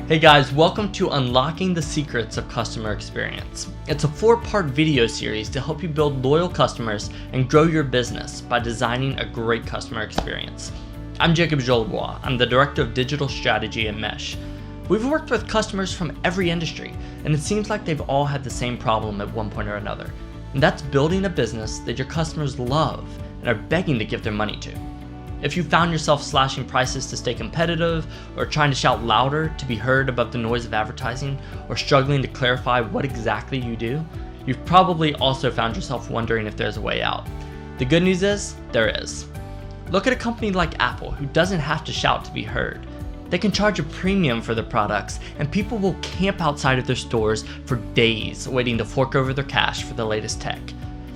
Hey guys, welcome to Unlocking the Secrets of Customer Experience. It's a 4-part video series to help you build loyal customers and grow your business by designing a great customer experience. I'm Jacob Jolibois. I'm the Director of Digital Strategy at Mesh. We've worked with customers from every industry, and it seems like they've all had the same problem at one point or another. And that's building a business that your customers love and are begging to give their money to. If you found yourself slashing prices to stay competitive, or trying to shout louder to be heard above the noise of advertising, or struggling to clarify what exactly you do, you've probably also found yourself wondering if there's a way out. The good news is, there is. Look at a company like Apple, who doesn't have to shout to be heard. They can charge a premium for their products, and people will camp outside of their stores for days waiting to fork over their cash for the latest tech.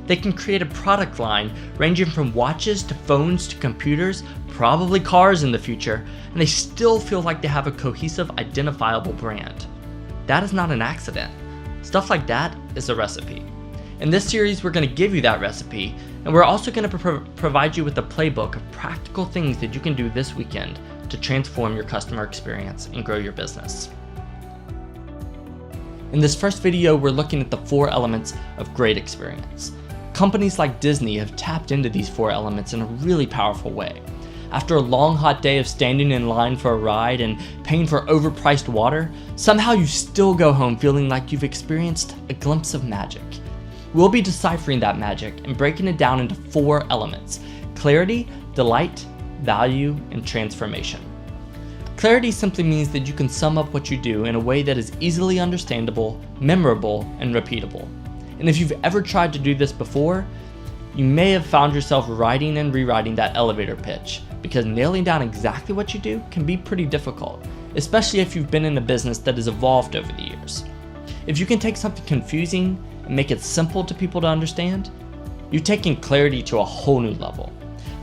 They can create a product line ranging from watches to phones to computers, probably cars in the future, and they still feel like they have a cohesive, identifiable brand. That is not an accident. Stuff like that is a recipe. In this series, we're going to give you that recipe, and we're also going to provide you with a playbook of practical things that you can do this weekend to transform your customer experience and grow your business. In this first video, we're looking at the 4 elements of great experience. Companies like Disney have tapped into these 4 elements in a really powerful way. After a long hot day of standing in line for a ride and paying for overpriced water, somehow you still go home feeling like you've experienced a glimpse of magic. We'll be deciphering that magic and breaking it down into 4 elements: clarity, delight, value, and transformation. Clarity simply means that you can sum up what you do in a way that is easily understandable, memorable, and repeatable. And if you've ever tried to do this before, you may have found yourself writing and rewriting that elevator pitch, because nailing down exactly what you do can be pretty difficult, especially if you've been in a business that has evolved over the years. If you can take something confusing and make it simple to people to understand, you've taken clarity to a whole new level.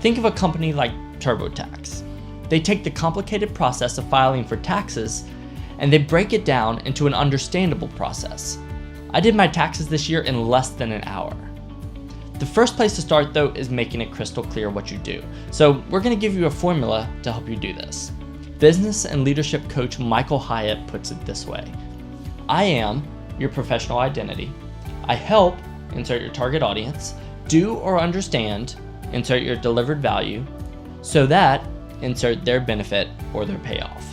Think of a company like TurboTax. They take the complicated process of filing for taxes and they break it down into an understandable process. I did my taxes this year in less than an hour. The first place to start, though, is making it crystal clear what you do. So we're going to give you a formula to help you do this. Business and leadership coach Michael Hyatt puts it this way: I am your professional identity. I help, insert your target audience, do or understand, insert your delivered value, so that, insert their benefit or their payoff.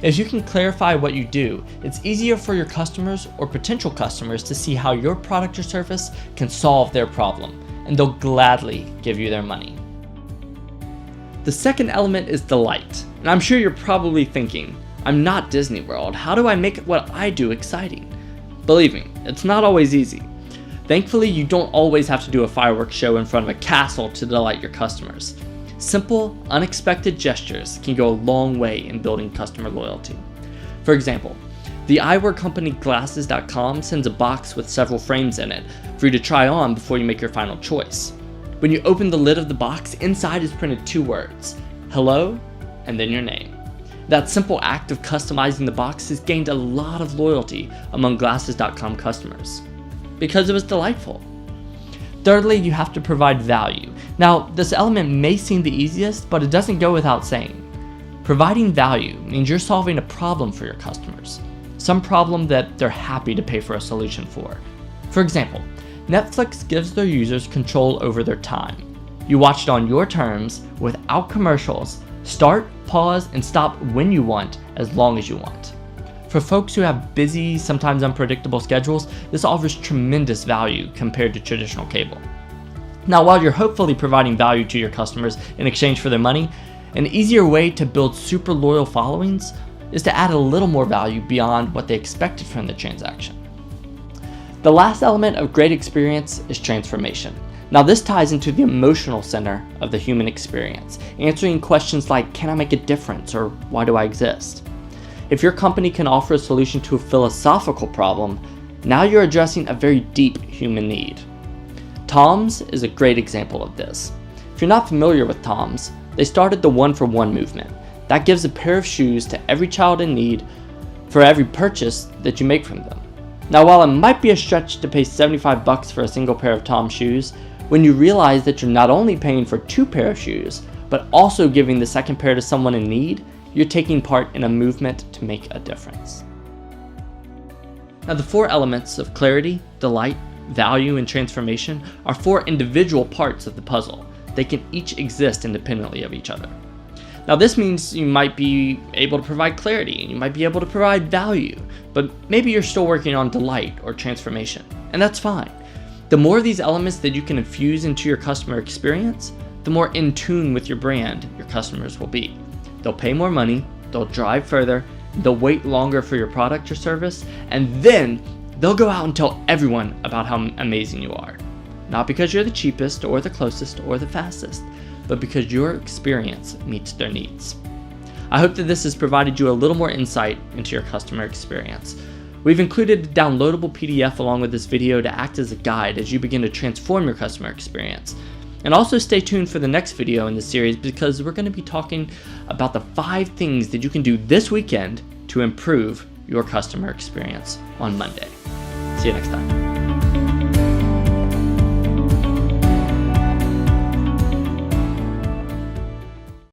If you can clarify what you do, it's easier for your customers or potential customers to see how your product or service can solve their problem, and they'll gladly give you their money. The second element is delight. And I'm sure you're probably thinking, I'm not Disney World. How do I make what I do exciting? Believe me, it's not always easy. Thankfully, you don't always have to do a fireworks show in front of a castle to delight your customers. Simple, unexpected gestures can go a long way in building customer loyalty. For example, the eyewear company Glasses.com sends a box with several frames in it for you to try on before you make your final choice. When you open the lid of the box, inside is printed 2 words: hello, and then your name. That simple act of customizing the box has gained a lot of loyalty among Glasses.com customers because it was delightful. Thirdly, you have to provide value. Now, this element may seem the easiest, but it doesn't go without saying. Providing value means you're solving a problem for your customers, some problem that they're happy to pay for a solution for. For example, Netflix gives their users control over their time. You watch it on your terms, without commercials, start, pause, and stop when you want, as long as you want. For folks who have busy, sometimes unpredictable schedules, this offers tremendous value compared to traditional cable. Now, while you're hopefully providing value to your customers in exchange for their money, an easier way to build super loyal followings is to add a little more value beyond what they expected from the transaction. The last element of great experience is transformation. Now, this ties into the emotional center of the human experience, answering questions like, can I make a difference, or why do I exist? If your company can offer a solution to a philosophical problem, now you're addressing a very deep human need. Toms is a great example of this. If you're not familiar with Toms, they started the 1-for-1 movement. That gives a pair of shoes to every child in need for every purchase that you make from them. Now, while it might be a stretch to pay $75 for a single pair of Toms shoes, when you realize that you're not only paying for 2 pairs of shoes, but also giving the second pair to someone in need, you're taking part in a movement to make a difference. Now, the 4 elements of clarity, delight, value, and transformation are 4 individual parts of the puzzle. They can each exist independently of each other. Now, this means you might be able to provide clarity and you might be able to provide value, but maybe you're still working on delight or transformation, and that's fine. The more of these elements that you can infuse into your customer experience, the more in tune with your brand your customers will be. They'll pay more money, they'll drive further, they'll wait longer for your product or service, and then they'll go out and tell everyone about how amazing you are. Not because you're the cheapest or the closest or the fastest, but because your experience meets their needs. I hope that this has provided you a little more insight into your customer experience. We've included a downloadable PDF along with this video to act as a guide as you begin to transform your customer experience. And also stay tuned for the next video in the series, because we're going to be talking about the 5 things that you can do this weekend to improve your customer experience on Monday. See you next time.